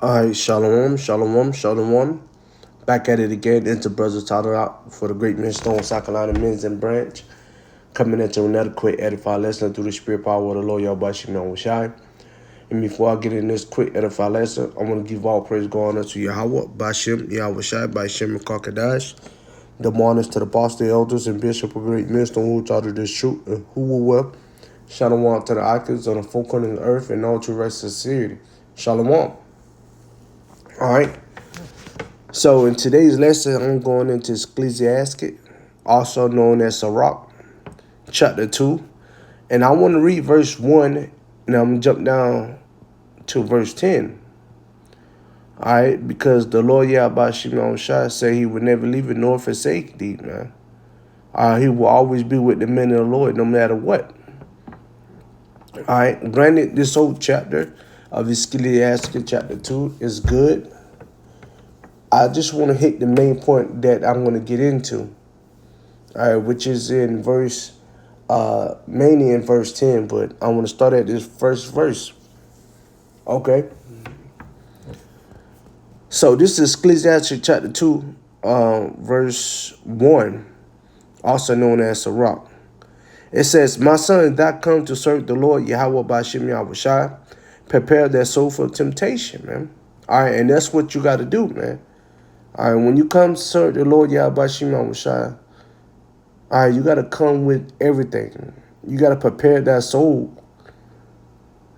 All right, shalom, shalom, shalom. Back at it again. It's the brothers titled out for the Great Millstone, South Carolina Men's and Branch. Coming into another quick edify lesson through the spirit power of the Lord Yahweh Shimon Shai. And before I get in this quick edify lesson, I want to give all praise going unto Yahweh, Bashem, Yahweh Shai, Bashem, and Kakadash. The honors to the apostle, elders, and bishop of Great Millstone who taught us this truth and who will well. Shalom to the icons on the four corners of the earth and all true rest of sincerity. Shalom. All right. So in today's lesson, I'm going into Ecclesiastes, also known as Sirach, chapter 2. And I want to read verse 1, and I'm going to jump down to verse 10. All right, because the Lord Yahweh Shimon Shai said he would never leave it nor forsake thee, man. He will always be with the men of the Lord no matter what. All right, granted, this whole chapter of Ecclesiastes, chapter 2, is good. I just want to hit the main point that I'm going to get into, all right, which is in mainly in verse 10, but I want to start at this first verse. Okay. So this is Ecclesiastes chapter 2, verse 1, also known as Sirach. It says, "My son, thou come to serve the Lord Yahweh by Shem Yahweh Shai, prepare that soul for temptation," man. All right, and that's what you got to do, man. All right, when you come to serve the Lord Yahweh Shimon Shai, all right, you got to come with everything. You got to prepare that soul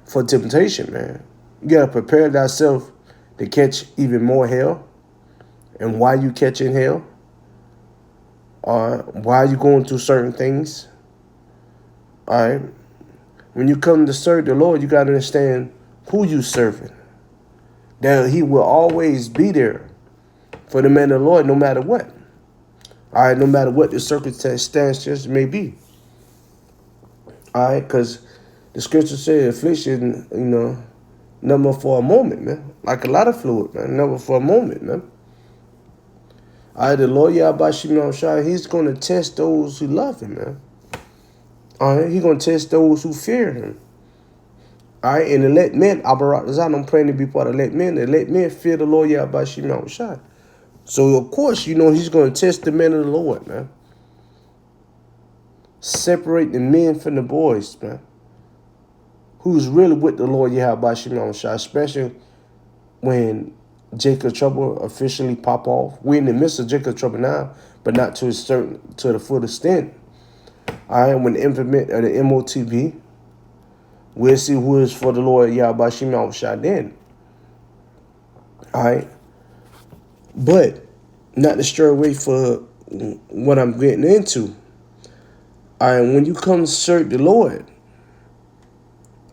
for temptation, man. You got to prepare thyself to catch even more hell. And why you catching hell? Why you going through certain things? All right. When you come to serve the Lord, you got to understand who you serving. That he will always be there for the man of the Lord no matter what. All right, no matter what the circumstances may be. All right, because the scripture says affliction, never for a moment, man. Like a lot of fluid, man. Never for a moment, man. All right, the Lord Yahweh Shimon Shai, he's going to test those who love him, man. All right, he's going to test those who fear him. All right, and to let men, I'm praying to be part of let men fear the Lord Yahweh Shimon Shai. So, of course, he's going to test the men of the Lord, man. Separate the men from the boys, man. Who's really with the Lord Yahweh Shimon Shai, especially when Jacob trouble officially pop off. We're in the midst of Jacob trouble now, but not to the full extent. All right, when the implement of the MOTB, we'll see who is for the Lord Yahweh Shimon Shai then. All right. But not to stray away for what I'm getting into. All right, when you come to serve the Lord,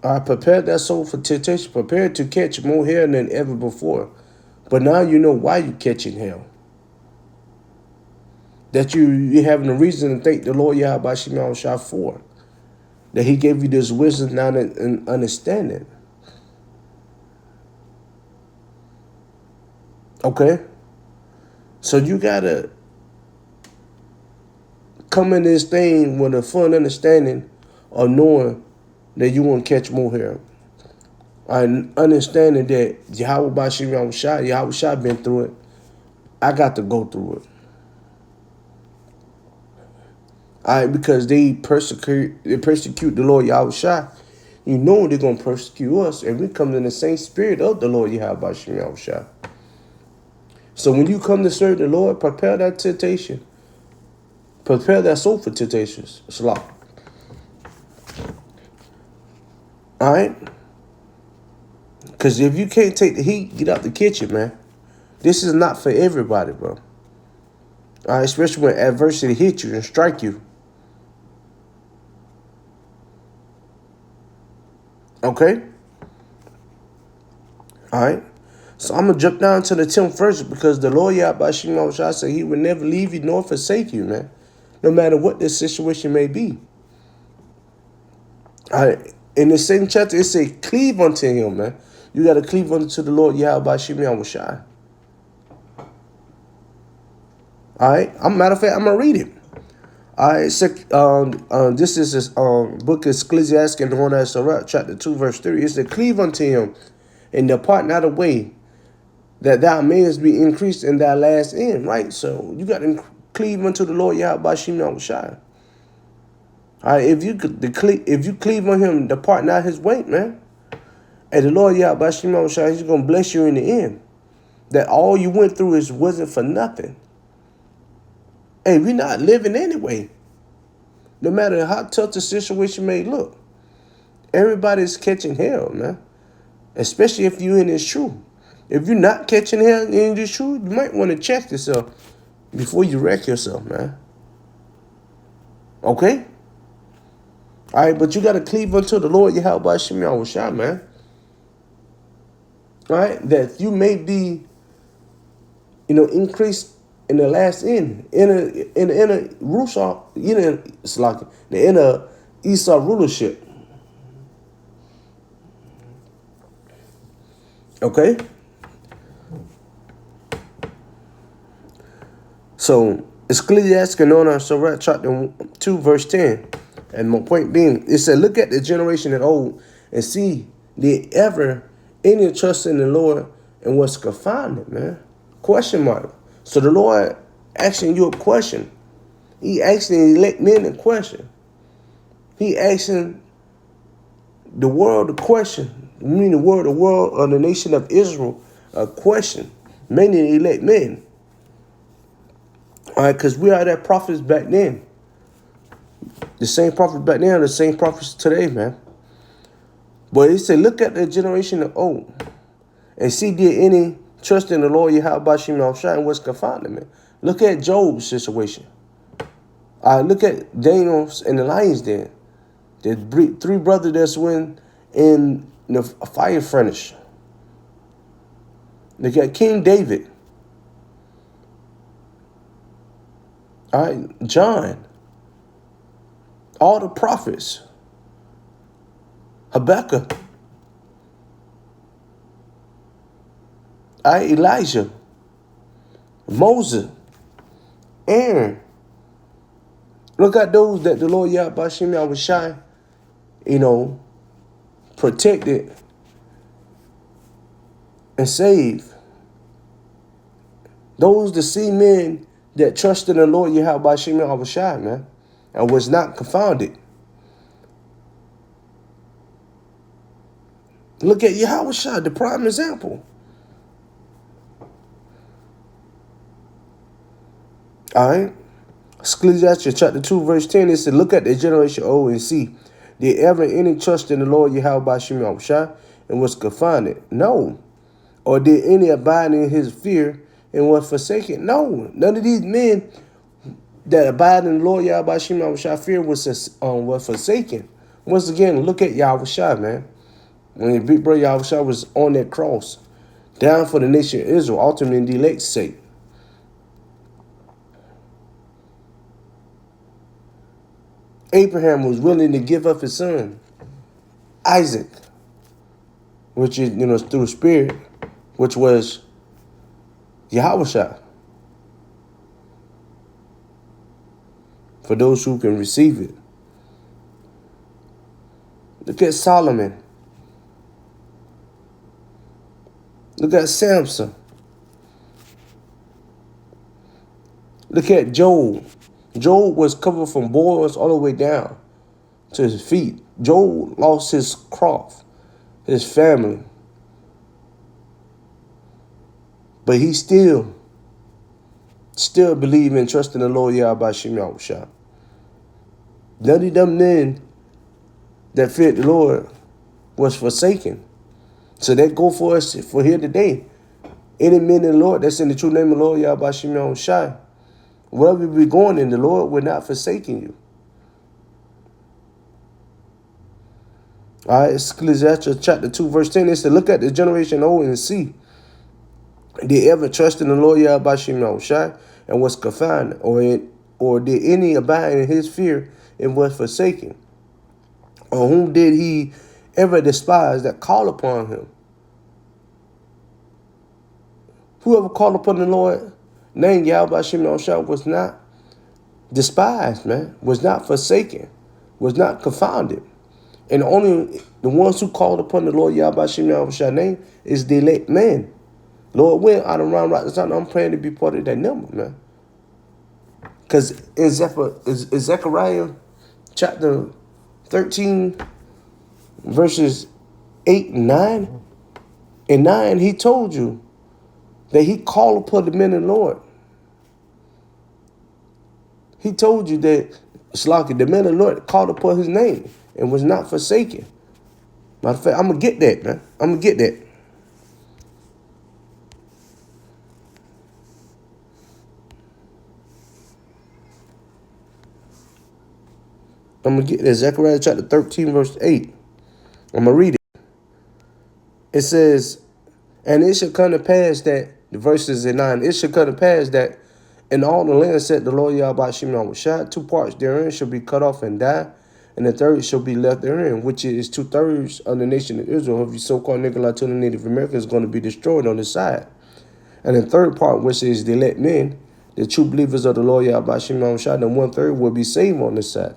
prepare that soul for temptation. Prepare to catch more hell than ever before. But now you know why you're catching hell. That you're having a reason to thank the Lord Yahweh Shimon Shai for. That he gave you this wisdom, knowledge, and understanding. Okay? So you got to come in this thing with a full understanding of knowing that you want to catch more hell. And understanding that Yahweh Shimon Shai, Yahweh Shai been through it. I got to go through it. All right, because they persecute the Lord Yahweh Shai. You know they're going to persecute us. And we come in the same spirit of the Lord Yahweh Shimon Shai. So when you come to serve the Lord, prepare that temptation. Prepare that soul for temptations. Salah. All right? Because if you can't take the heat, get out the kitchen, man. This is not for everybody, bro. All right? Especially when adversity hits you and strike you. Okay? All right? So I'm going to jump down to the 10th verse because the Lord Yahweh Shimon Shai said he would never leave you nor forsake you, man. No matter what the situation may be. All right. In the same chapter, it says, cleave unto him, man. You got to cleave unto the Lord Yahweh Shimon Shai. All right. Matter of fact, I'm going to read it. All right. This is this book of Ecclesiastes, known as Sirach, chapter 2, verse 3. It says, cleave unto him and depart not away. that thou mayest be increased in thy last end, right? So you got to cleave unto the Lord Yahweh Bashim Yahushai. All right, if you cleave on him, depart not his way, man. And the Lord Yahweh Bashim Yahushai, he's going to bless you in the end. That all you went through wasn't for nothing. Hey, we're not living anyway. No matter how tough the situation may look. Everybody's catching hell, man. Especially if you're in this truth. If you're not catching hell in this truth, you might want to check yourself before you wreck yourself, man. Okay? All right, but you got to cleave unto the Lord Yahweh Bashim Yahushai, man. All right? That you may be, increased in the last end, in the inner Rusha, it's like the inner Esau rulership. Okay? So Ecclesiastes Nona Surah chapter 2, verse 10. And my point being, it said, look at the generation of old and see did ever any trust in the Lord and was confounded, man. Question mark. So the Lord asking you a question. He asking elect men a question. He asking the world a question. I mean the world of the nation of Israel a question. Many elect men. All right, because we are that prophets back then. The same prophets back then are the same prophets today, man. But he said, look at the generation of old and see did any trust in the Lord Yahweh Bashim Yahushai and was confounded, man. Look at Job's situation. Look at Daniel and the lion's den. The three brothers that's went in the fire furnace. Look at King David. All right, John. All the prophets. Habakkuk. All right, Elijah. Moses. Aaron. Look at those that the Lord Yahweh Bashim Yahushai, protected and saved. Those the see men that trusted in the Lord Yahweh Bashim Yahushai, man, and was not confounded. Look at Yahushua, the prime example. All right. Ecclesiastes chapter 2, verse 10, it said, look at the generation old and see, did ever any trust in the Lord Yahweh Bashim Yahushai and was confounded? No. Or did any abide in his fear and was forsaken? No. None of these men that abide in the Lord Yahweh Bashim Yahushai fear was forsaken. Once again, look at Yahushua, man. When the big brother Yahushua was on that cross, down for the nation of Israel, ultimately in the elect's sake. Abraham was willing to give up his son, Isaac, which is, through the Spirit, which was Yahushua. For those who can receive it. Look at Solomon. Look at Samson. Look at Job. Job was covered from boils all the way down to his feet. Job lost his crop, his family. But he still believed and trusted in the Lord Yahweh Bashim Yahushai. None of them men that feared the Lord was forsaken. So that go for us for here today. Any men in the Lord that's in the true name of the Lord Yahweh Bashim Yahushai, wherever you be going in, the Lord will not forsaken you. All right, Ecclesiastes chapter 2, verse 10, it said, look at the generation old and see, did ever trust in the Lord Yahweh Bashim Yahushai and was confined, or did any abide in his fear and was forsaken? Or whom did he ever despise that call upon him? Whoever called upon the Lord, name Yahweh Bashim Yahushai, was not despised, man, was not forsaken, was not confounded. And only the ones who called upon the Lord Yahweh Bashim Yahushai name is the elect man. Lord, when I done run right this time, I'm praying to be part of that number, man. Because in Zechariah chapter 13, verses 8 and 9, in 9, he told you that he called upon the men of the Lord. He told you that Shlaki, the men of the Lord, called upon his name and was not forsaken. Matter of fact, I'm going to get that, man. I'm going to get that. I'm going to get that. Zechariah chapter 13, verse 8. I'm going to read it. It says, and it shall come to pass that, the verses in 9, it shall come to pass that in all the land said the Lord Yahweh Shimon Shah, 2 parts therein shall be cut off and die, and the third shall be left therein, which is 2/3 of the nation of Israel, of you so-called Nikolai to the Native Americans, is going to be destroyed on the side. And the third part, which is the elect men, the true believers of the Lord Yahweh Shimon Shah, the 1/3 will be saved on this side.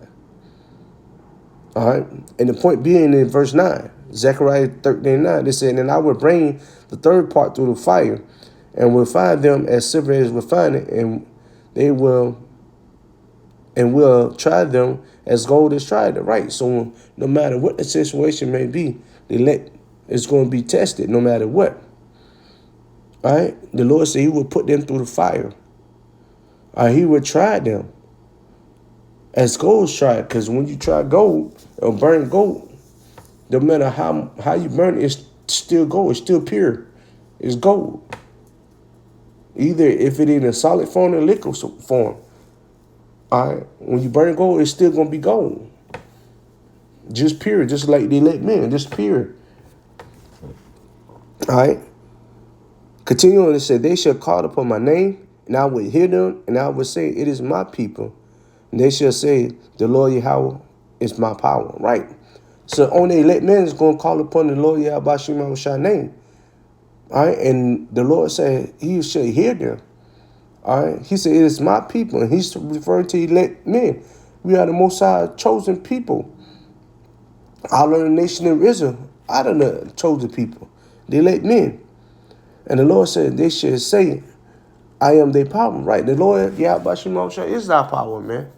All right. And the point being in verse 9, Zechariah 13:9, they said, and I will bring the third part through the fire, and will find them as silver is refined, and they will try them as gold is tried. Right. So no matter what the situation may be, the elect is going to be tested no matter what. All right. The Lord said he will put them through the fire. All right. He will try them as gold's tried, because when you try gold or burn gold, no matter how you burn it, it's still gold. It's still pure. It's gold. Either if it in a solid form or liquid form. All right. When you burn gold, it's still going to be gold. Just pure. Just like the elect men. Just pure. All right. Continuing to say, they shall call upon my name, and I will hear them, and I will say, it is my people. And they shall say, the Lord Yahweh is my power. Right. So only elect men is going to call upon the Lord Yahweh Shema Shah name. All right. And the Lord said he shall hear them. All right. He said, it is my people. And he's referring to elect men. We are the Most High chosen people. Out of the nation of Israel, out of the chosen people. The elect men. And the Lord said, they should say, I am their power. Right. The Lord Yahweh Shema Shah is our power, man.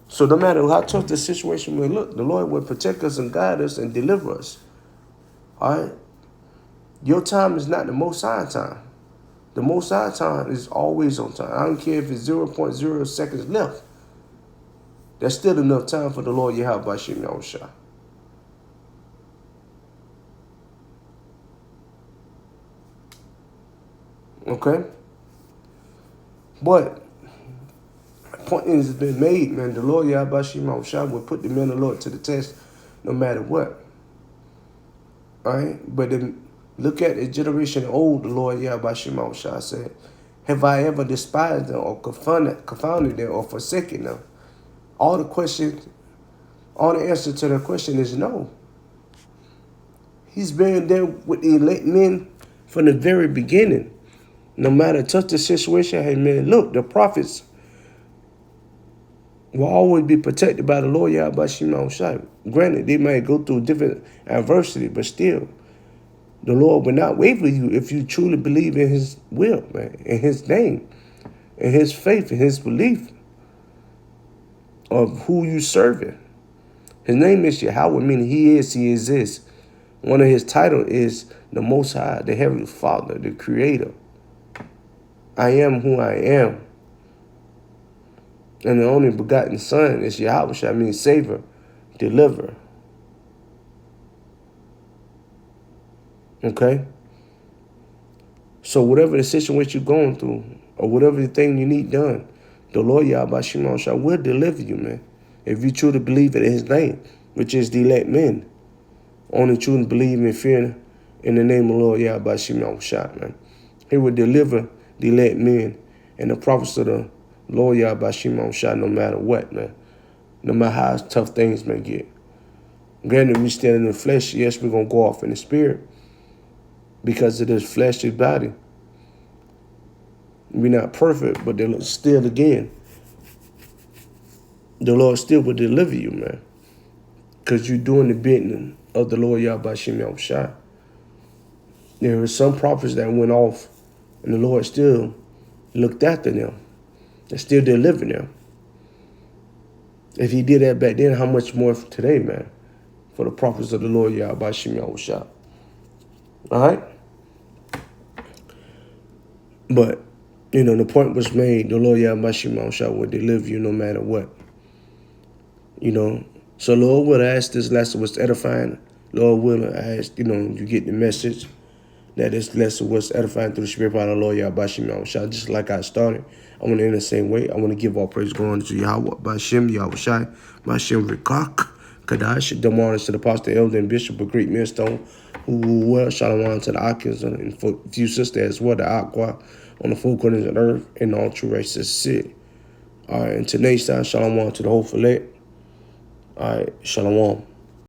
So no matter how tough the situation may look, the Lord will protect us and guide us and deliver us. All right? Your time is not the Most High time. The Most High time is always on time. I don't care if it's 0.0 seconds left. That's still enough time for the Lord Yahweh Shema Shah. Okay? But point has been made, man. The Lord Yahweh Shema Shah will put the men of the Lord to the test no matter what. All right? But then look at the generation old, the Lord Yahweh Shema Shah said, have I ever despised them or confounded them or forsaken them? All the answer to the question is no. He's been there with the elect men from the very beginning. No matter tough the situation, hey man, look, the prophets will always be protected by the Lord Yahweh Shema Shah. Granted, they might go through different adversity, but still, the Lord will not waver you if you truly believe in his will, man, in his name, in his faith, in his belief of who you serving. His name is Yahweh, meaning he exists. One of his titles is the Most High, the Heavenly Father, the Creator. I am who I am. And the only begotten Son is Yahweh, which I mean Savior, Deliverer. Okay? So whatever the situation you're going through, or whatever the thing you need done, the Lord Yahweh Shema Shah will deliver you, man. If you truly believe in his name, which is the elect men. Only truly believe in fear in the name of the Lord Yahweh Shema Shah, man. He will deliver the elect men and the prophets of the Lord Yahweh Shema Shah no matter what, man. No matter how tough things may get. Granted, we stand in the flesh, yes, we're going to go off in the spirit because of this fleshly body. We're not perfect, but still, again, the Lord still will deliver you, man. Because you're doing the bidding of the Lord Yahweh Shema Shah. There were some prophets that went off And the Lord still looked after them. And still delivered them. If he did that back then, how much more for today, man? For the prophets of the Lord, Yahweh Shem Yahushua. All right? But, the point was made, the Lord Yahweh Shem Yahushua will deliver you no matter what. So Lord will ask this lesson was edifying. Lord will ask, you get the message that this lesson was edifying through the Spirit of the Lord Yahweh Shem Yahushua. Just like I started, I want to end the same way. I want to give all praise going to Yahweh Bashem Yahushua, Bashem Rikak, Kadash, Demonic to the Pastor, Elder, and Bishop of Great Millstone, who well, Shalom to the Akins and few sisters as well, the Aqua on the four corners of the earth, and all true races sit. All right, and today's time, Shalom to the whole fillet. All right, Shalom.